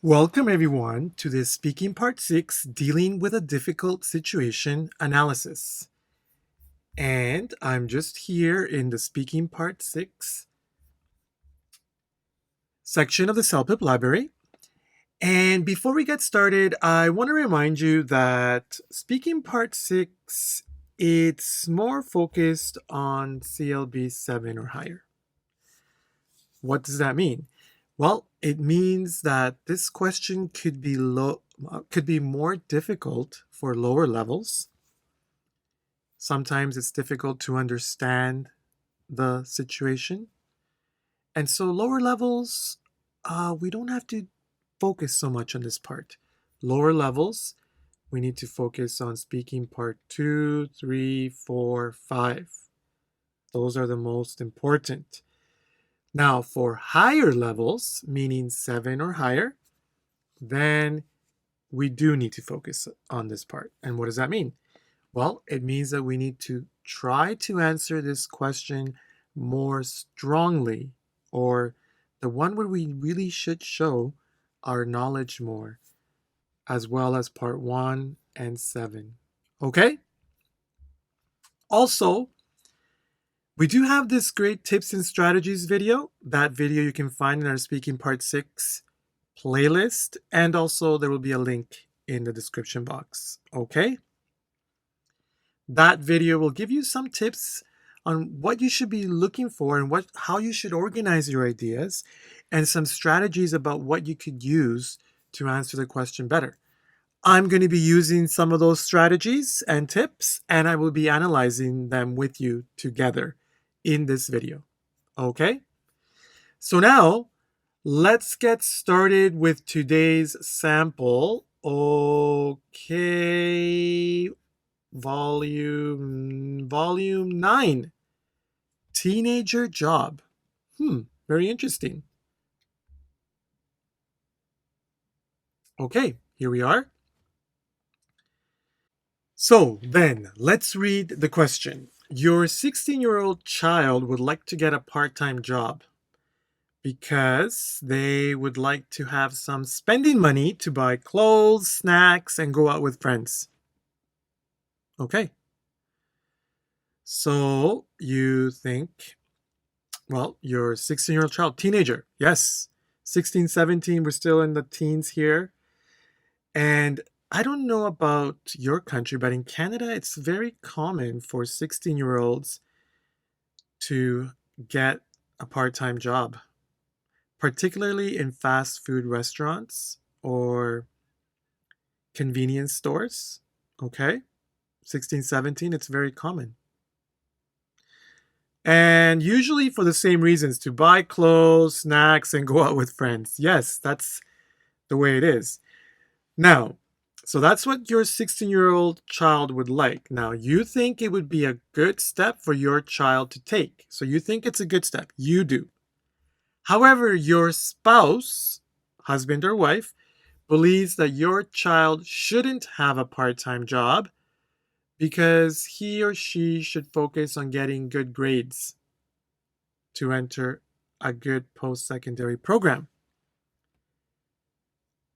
Welcome everyone to this speaking part 6, dealing with a difficult situation analysis. And I'm just here in the speaking part 6 section of the CELPIP library. And before we get started, I want to remind you that speaking part 6, it's more focused on CLB 7 or higher. What does that mean? Well, it means that this question could be more difficult for lower levels. Sometimes it's difficult to understand the situation. And so lower levels, we don't have to focus so much on this part. Lower levels, we need to focus on speaking part 2, 3, 4, 5. Those are the most important. Now, for higher levels, meaning 7 or higher, then we do need to focus on this part. And what does that mean? Well, it means that we need to try to answer this question more strongly, or the one where we really should show our knowledge more, as well as part 1 and 7. Okay? Also, we do have this great tips and strategies video. That video you can find in our Speaking Part 6 playlist, and also there will be a link in the description box. Okay? That video will give you some tips on what you should be looking for and how you should organize your ideas, and some strategies about what you could use to answer the question better. I'm going to be using some of those strategies and tips, and I will be analyzing them with you together in this video. Okay? So now, let's get started with today's sample. Okay, volume 9, teenager job. Very interesting. Okay, here we are. So then, let's read the question. Your 16-year-old child would like to get a part-time job because they would like to have some spending money to buy clothes, snacks, and go out with friends. Okay. So you think, well, your 16-year-old child, teenager. Yes, 16, 17, we're still in the teens here. And I don't know about your country, but in Canada, it's very common for 16-year-olds to get a part-time job, particularly in fast food restaurants or convenience stores. Okay, 16, 17, it's very common. And usually for the same reasons, to buy clothes, snacks, and go out with friends. Yes, that's the way it is. Now, so that's what your 16-year-old child would like. Now, you think it would be a good step for your child to take. So you think it's a good step. You do. However, your spouse, husband or wife, believes that your child shouldn't have a part-time job because he or she should focus on getting good grades to enter a good post-secondary program.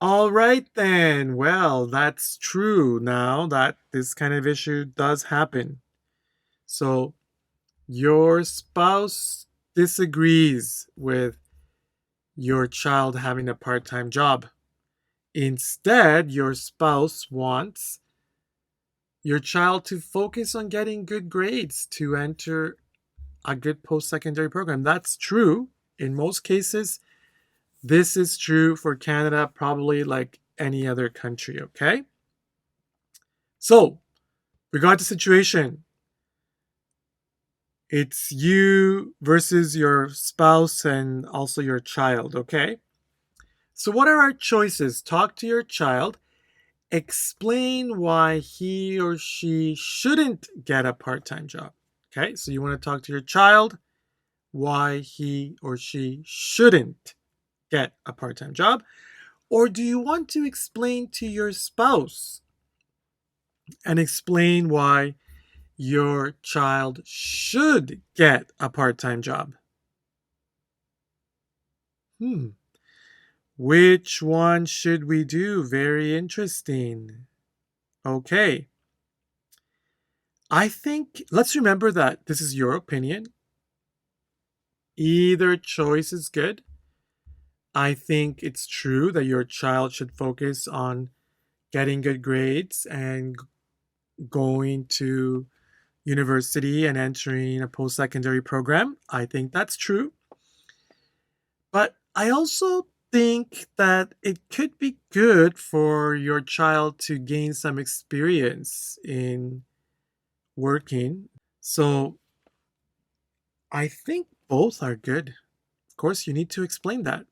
All right then. Well, that's true now that this kind of issue does happen. So your spouse disagrees with your child having a part-time job. Instead, your spouse wants your child to focus on getting good grades to enter a good post-secondary program. That's true in most cases. This is true for Canada, probably like any other country, okay? So, we got the situation. It's you versus your spouse and also your child, okay? So what are our choices? Talk to your child. Explain why he or she shouldn't get a part-time job. Okay, so you want to talk to your child why he or she shouldn't get a part-time job. Or do you want to explain to your spouse and explain why your child should get a part-time job? Which one should we do? Very interesting. Okay. I think let's remember that this is your opinion. Either choice is good. I think it's true that your child should focus on getting good grades and going to university and entering a post secondary program. I think that's true. But I also think that it could be good for your child to gain some experience in working. So I think both are good. Of course, you need to explain that.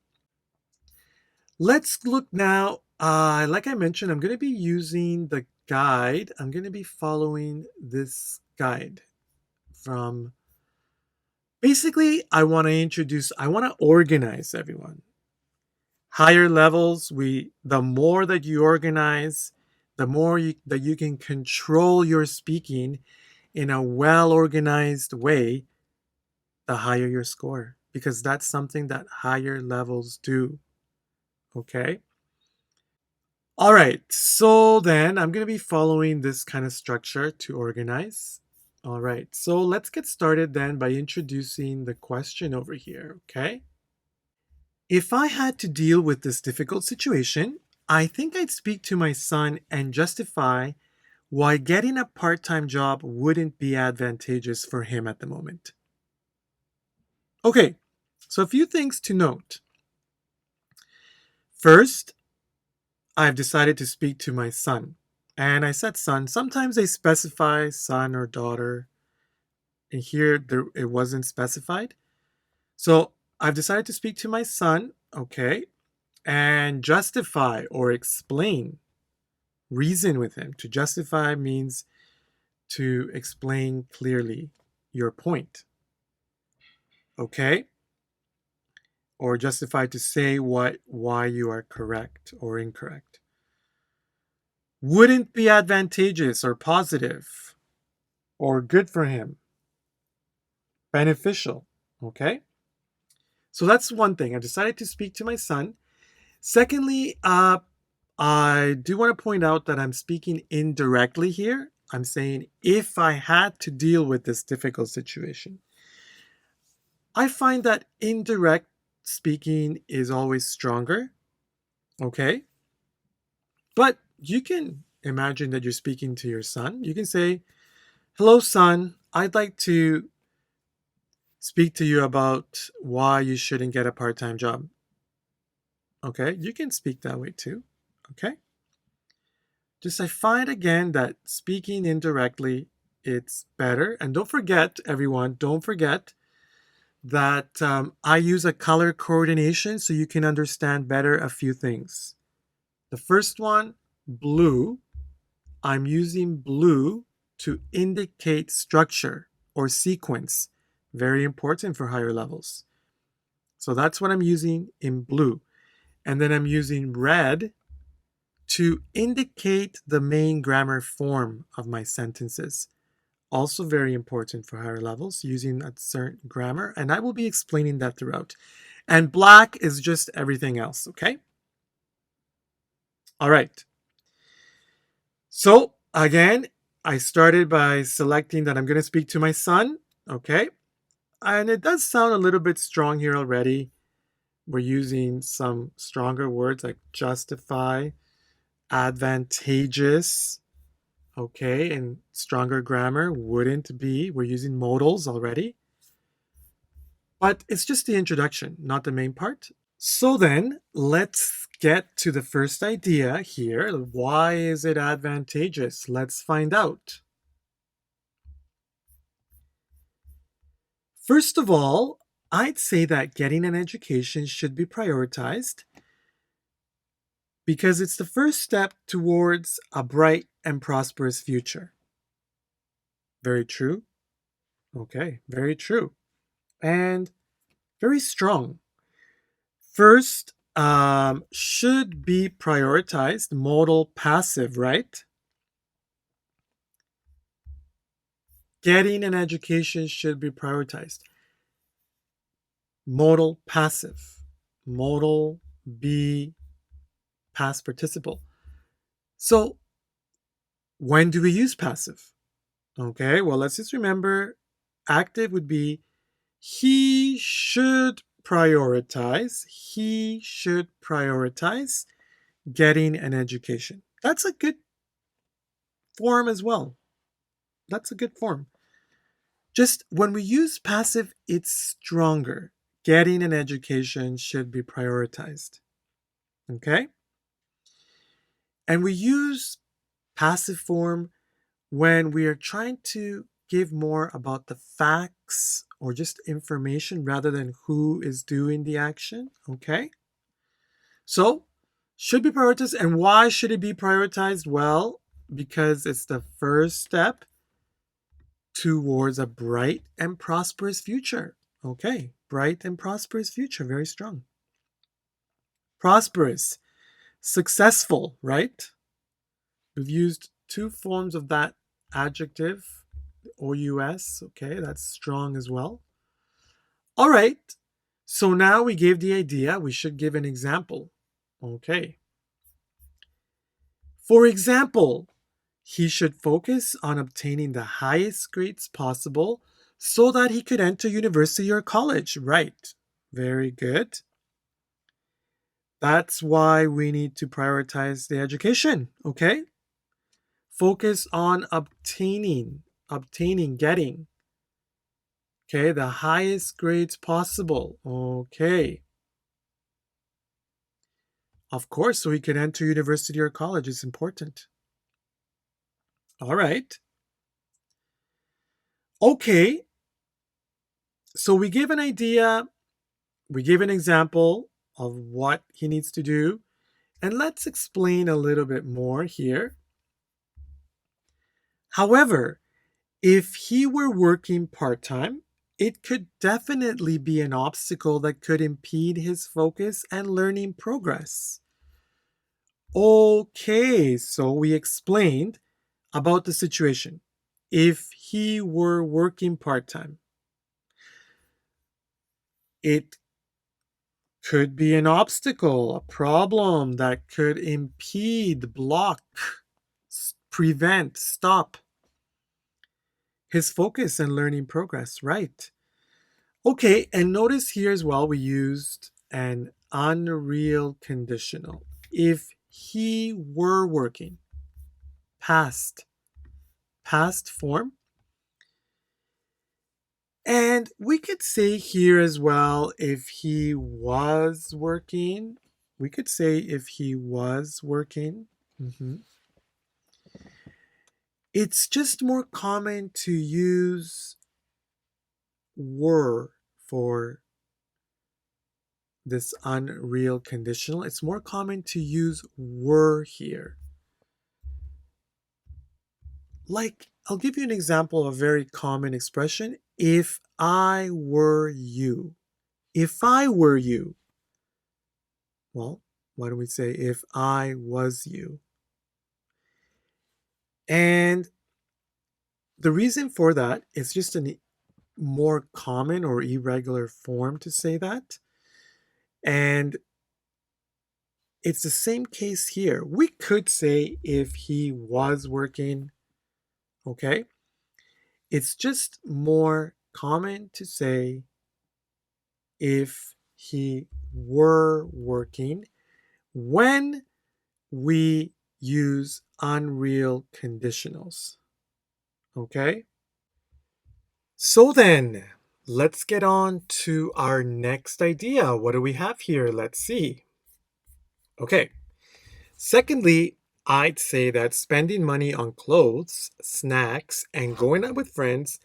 Let's look now. Like I mentioned, I'm going to be using the guide. I'm going to be following this guide from basically, I want to organize everyone. Higher levels, the more that you organize, the more that you can control your speaking in a well organized way, the higher your score, because that's something that higher levels do. Okay. All right. So then I'm going to be following this kind of structure to organize. All right. So let's get started then by introducing the question over here. Okay. If I had to deal with this difficult situation, I think I'd speak to my son and justify why getting a part time job wouldn't be advantageous for him at the moment. Okay, so a few things to note. First, I've decided to speak to my son. And I said son. Sometimes they specify son or daughter. And here it wasn't specified. So I've decided to speak to my son, okay, and justify or explain, reason with him. To justify means to explain clearly your point, okay? Or justify to say why you are correct or incorrect. Wouldn't be advantageous or positive or good for him, beneficial, okay? So that's one thing. I decided to speak to my son. Secondly, I do want to point out that I'm speaking indirectly here. I'm saying if I had to deal with this difficult situation. I find that indirect speaking is always stronger, okay? But you can imagine that you're speaking to your son. You can say, "Hello, son. I'd like to speak to you about why you shouldn't get a part time job." Okay? You can speak that way too, okay? Just I find again that speaking indirectly, it's better. And don't forget, everyone, don't forget that I use a color coordination so you can understand better a few things. The first one, blue. I'm using blue to indicate structure or sequence. Very important for higher levels. So that's what I'm using in blue. And then I'm using red to indicate the main grammar form of my sentences. Also very important for higher levels, using a certain grammar. And I will be explaining that throughout. And black is just everything else, okay? All right. So again, I started by selecting that I'm going to speak to my son, okay? And it does sound a little bit strong here already. We're using some stronger words like justify, advantageous, okay, and stronger grammar wouldn't be. We're using modals already. But it's just the introduction, not the main part. So then, let's get to the first idea here. Why is it advantageous? Let's find out. First of all, I'd say that getting an education should be prioritized because it's the first step towards a bright and prosperous future. Very true. Okay, very true. And very strong. First, should be prioritized, modal passive, right? Getting an education should be prioritized. Modal passive. Modal be past participle. So when do we use passive? Okay, well, let's just remember active would be he should prioritize. He should prioritize getting an education. That's a good form as well. That's a good form. Just when we use passive, it's stronger. Getting an education should be prioritized. Okay? And we use passive form when we are trying to give more about the facts or just information rather than who is doing the action. Okay? So, should be prioritized. And why should it be prioritized? Well, because it's the first step towards a bright and prosperous future. Okay, bright and prosperous future, very strong. Prosperous, successful, right? We've used two forms of that adjective, OUS. Okay, that's strong as well. All right, so now we gave the idea, we should give an example. Okay. For example, he should focus on obtaining the highest grades possible so that he could enter university or college. Right. Very good. That's why we need to prioritize the education. Okay. Focus on getting. Okay. The highest grades possible. Okay. Of course, so he could enter university or college is important. All right. Okay. So we give an idea, we give an example of what he needs to do, and let's explain a little bit more here. However, if he were working part-time, it could definitely be an obstacle that could impede his focus and learning progress. Okay, so we explained about the situation. If he were working part-time, it could be an obstacle, a problem that could impede, block, prevent, stop his focus and learning progress, right? Okay, and notice here as well, we used an unreal conditional. If he were working, past form. And we could say here as well, if he was working, we could say if he was working. It's just more common to use were for this unreal conditional. It's more common to use were here. Like, I'll give you an example of a very common expression. If I were you. If I were you. Well, why don't we say if I was you? And the reason for that is just a more common or irregular form to say that. And it's the same case here. We could say if he was working, okay? It's just more common to say if he were working when we use unreal conditionals, okay? So then, let's get on to our next idea. What do we have here? Let's see. Okay. Secondly, I'd say that spending money on clothes, snacks, and going out with friends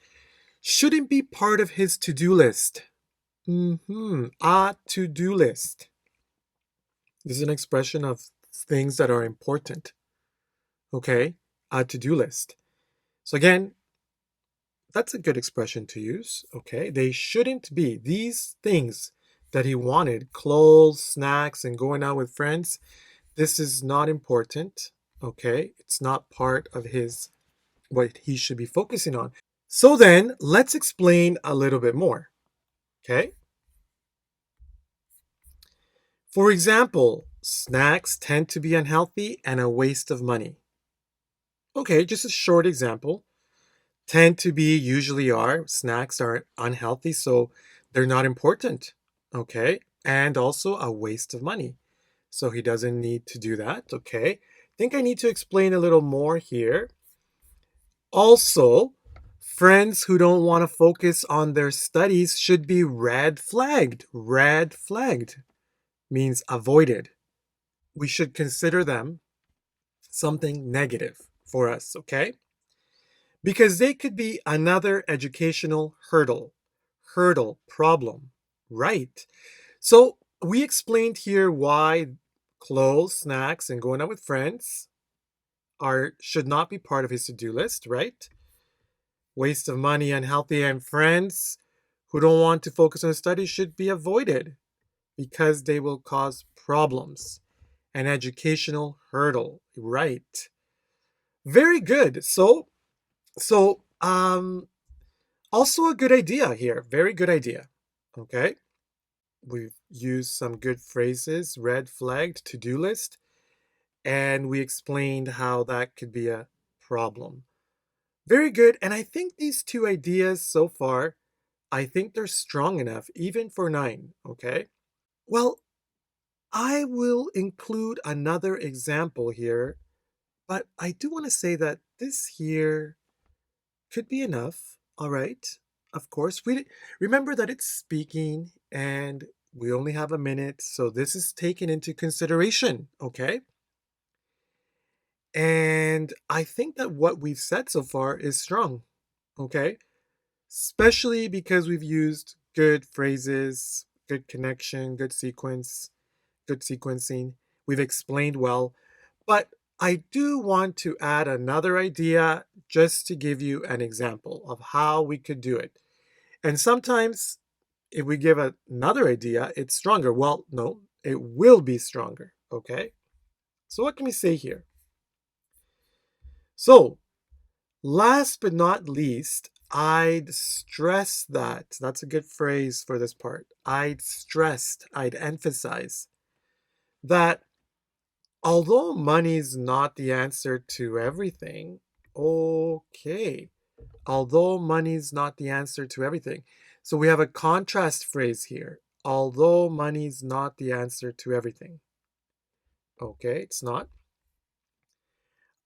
shouldn't be part of his to-do list. A to-do list. This is an expression of things that are important. Okay? A to-do list. So again, that's a good expression to use. Okay? They shouldn't be. These things that he wanted, clothes, snacks, and going out with friends, this is not important. Okay? It's not part of his what he should be focusing on. So then, let's explain a little bit more. Okay? For example, snacks tend to be unhealthy and a waste of money. Okay, just a short example. Tend to be, usually are. Snacks are unhealthy, so they're not important. Okay, and also a waste of money. So he doesn't need to do that. Okay, I think I need to explain a little more here. Also, friends who don't want to focus on their studies should be red flagged. Red flagged means avoided. We should consider them something negative for us, okay? Because they could be another educational hurdle, problem, right? So we explained here why clothes, snacks, and going out with friends should not be part of his to-do list, right? Waste of money, unhealthy, and friends who don't want to focus on studies should be avoided because they will cause problems. An educational hurdle, right? Very good. So also a good idea here. Very good idea. Okay. We've used some good phrases, red flagged, to-do list, and we explained how that could be a problem. Very good. And I think these two ideas so far, I think they're strong enough, even for 9. Okay. Well, I will include another example here, but I do want to say that this here could be enough. All right. Of course, we remember that it's speaking and we only have a minute, so this is taken into consideration, okay? And I think that what we've said so far is strong, okay? Especially because we've used good phrases, good connection, good sequence, good sequencing. We've explained well, but I do want to add another idea just to give you an example of how we could do it. And sometimes if we give another idea, it's stronger. Well, no, it will be stronger. Okay. So what can we say here? So last but not least, I'd stress that. That's a good phrase for this part. I'd emphasize that although money's not the answer to everything, okay, although money's not the answer to everything. So we have a contrast phrase here. Although money's not the answer to everything. Okay, it's not.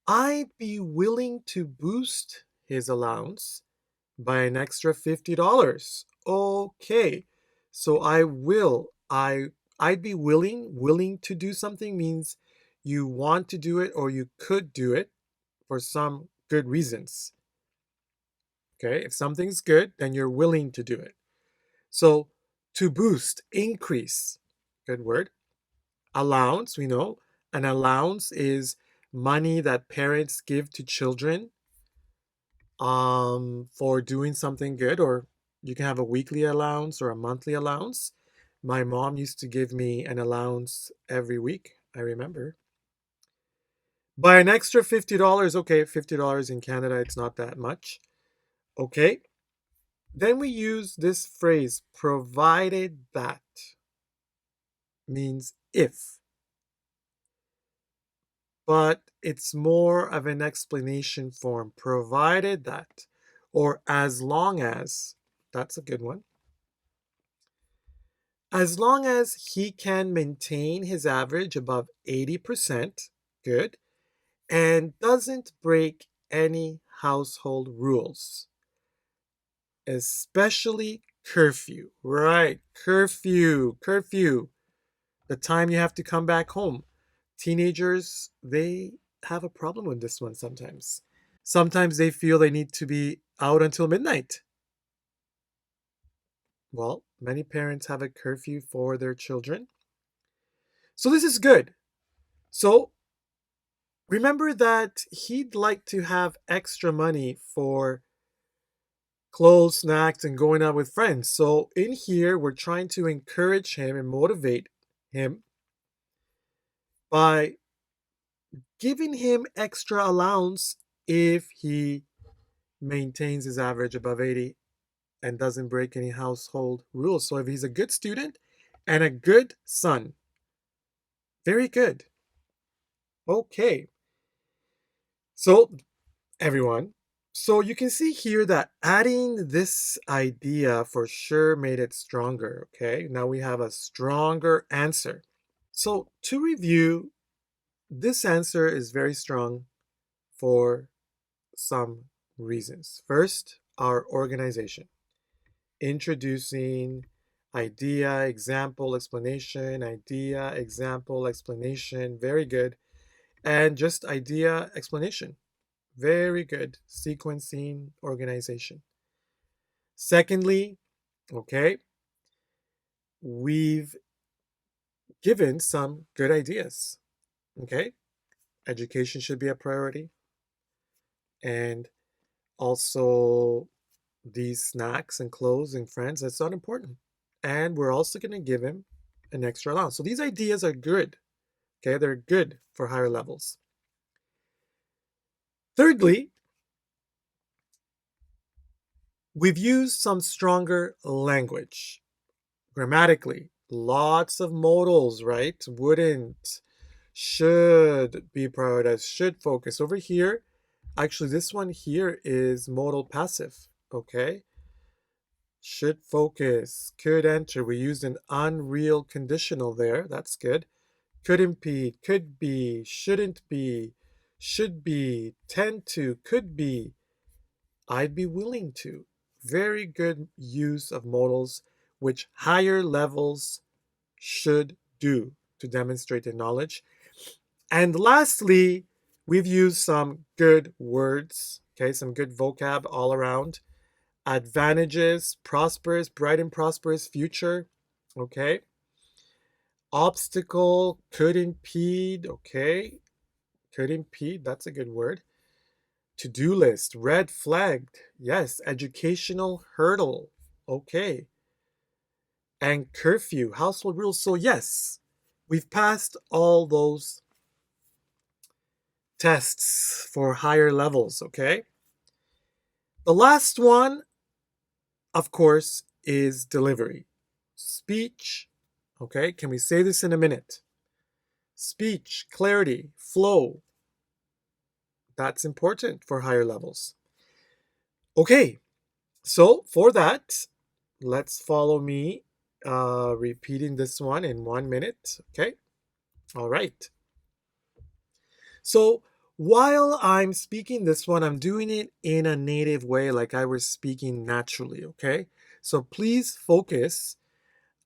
I'd be willing to boost his allowance by an extra $50. Okay. So I'd be willing to do something means you want to do it or you could do it for some good reasons. Okay? If something's good, then you're willing to do it. So to boost, increase, good word. Allowance, we know an allowance is money that parents give to children for doing something good, or you can have a weekly allowance or a monthly allowance. My mom used to give me an allowance every week, I remember. By an extra $50, okay, $50 in Canada, it's not that much. Okay. Then we use this phrase, provided that means if, but it's more of an explanation form, provided that, or as long as, that's a good one. As long as he can maintain his average above 80%, good, and doesn't break any household rules, especially curfew. Right, curfew. The time you have to come back home. Teenagers, they have a problem with this one sometimes. Sometimes they feel they need to be out until midnight. Well, many parents have a curfew for their children. So this is good. So remember that he'd like to have extra money for clothes, snacks, and going out with friends. So in here, we're trying to encourage him and motivate him by giving him extra allowance if he maintains his average above 80 and doesn't break any household rules. So if he's a good student and a good son, Very good. Okay. So, everyone, so you can see here that adding this idea for sure made it stronger. Okay. Now we have a stronger answer. So, to review, this answer is very strong for some reasons. First, our organization. Introducing idea, example, explanation, idea, example, explanation. Very good. And just idea, explanation. Very good. Sequencing, organization. Secondly, okay, we've given some good ideas. Okay, education should be a priority. And also, these snacks and clothes and friends, that's not important. And we're also going to give him an extra allowance. So these ideas are good. Okay, they're good for higher levels. Thirdly, we've used some stronger language. Grammatically, lots of modals, right? Wouldn't, should be prioritized, should focus. Over here, actually, this one here is modal passive. Okay, should focus, could enter. We used an unreal conditional there. That's good. Could impede, could be, shouldn't be, should be, tend to, could be, I'd be willing to. Very good use of modals, which higher levels should do to demonstrate their knowledge. And lastly, we've used some good words, okay, some good vocab all around. Advantages, prosperous, bright and prosperous future, okay. Obstacle, could impede, okay. Could impede, that's a good word. To-do list, red flagged, yes. Educational hurdle, okay. And curfew, household rules. So yes, we've passed all those tests for higher levels, okay? The last one, of course, is delivery. Speech, okay? Can we say this in a minute? Speech, clarity, flow. That's important for higher levels. Okay, so for that, let's follow me repeating this one in 1 minute, okay? All right. So while I'm speaking this one, I'm doing it in a native way, like I was speaking naturally, okay? So please focus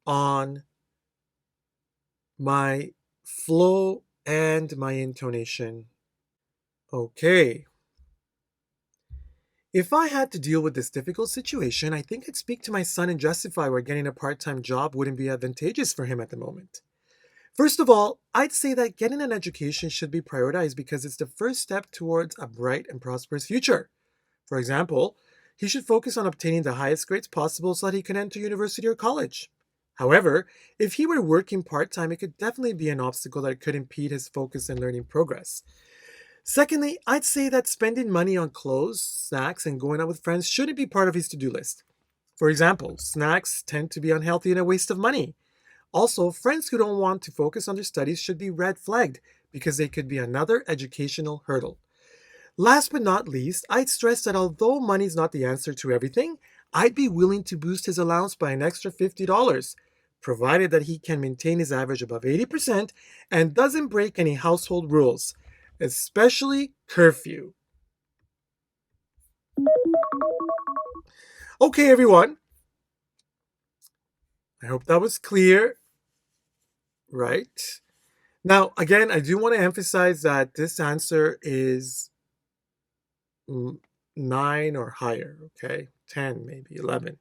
on my flow and my intonation. Okay. If I had to deal with this difficult situation, I think I'd speak to my son and justify why getting a part-time job wouldn't be advantageous for him at the moment. First of all, I'd say that getting an education should be prioritized because it's the first step towards a bright and prosperous future. For example, he should focus on obtaining the highest grades possible so that he can enter university or college. However, if he were working part-time, it could definitely be an obstacle that could impede his focus and learning progress. Secondly, I'd say that spending money on clothes, snacks, and going out with friends shouldn't be part of his to-do list. For example, snacks tend to be unhealthy and a waste of money. Also, friends who don't want to focus on their studies should be red flagged because they could be another educational hurdle. Last but not least, I'd stress that although money's not the answer to everything, I'd be willing to boost his allowance by an extra $50, provided that he can maintain his average above 80% and doesn't break any household rules, especially curfew. Okay, everyone. I hope that was clear, right? Now, again, I do want to emphasize that this answer is 9 or higher, okay? 10, maybe 11.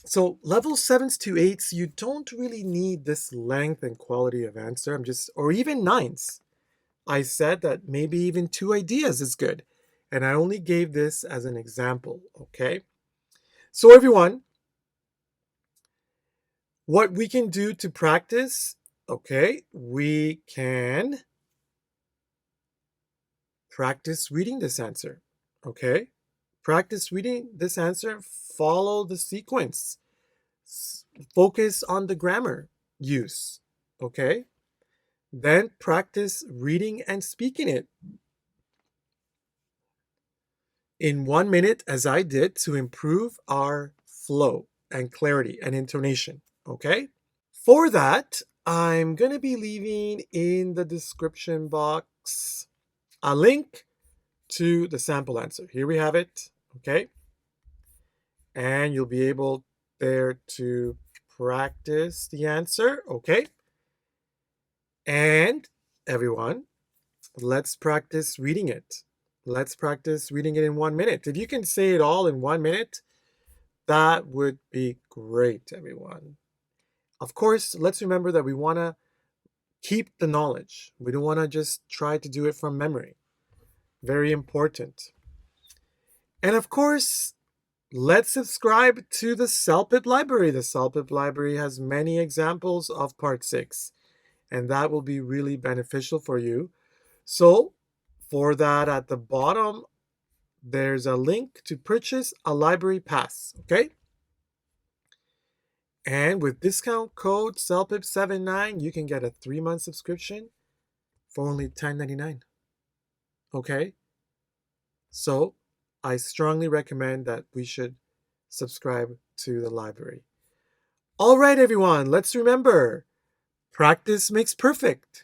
So level 7s to 8s, you don't really need this length and quality of answer. Or even 9s. I said that maybe even 2 ideas is good. And I only gave this as an example, okay? So everyone, what we can do to practice, okay, we can practice reading this answer, okay? Practice reading this answer, follow the sequence, focus on the grammar use, okay? Then practice reading and speaking it in 1 minute, as I did, to improve our flow and clarity and intonation, okay? For that, I'm going to be leaving in the description box a link to the sample answer. Here we have it, okay? And you'll be able there to practice the answer, okay? And everyone, let's practice reading it. Let's practice reading it in 1 minute. If you can say it all in 1 minute, that would be great, everyone. Of course, let's remember that we want to keep the knowledge. We don't want to just try to do it from memory. Very important. And of course, let's subscribe to the CELPIP library. The CELPIP library has many examples of Part 6, and that will be really beneficial for you. So for that, at the bottom, there's a link to purchase a library pass, okay? And with discount code CELPIP79, you can get a 3-month subscription for only $10.99, okay? So I strongly recommend that we should subscribe to the library. All right, everyone, let's remember, practice makes perfect.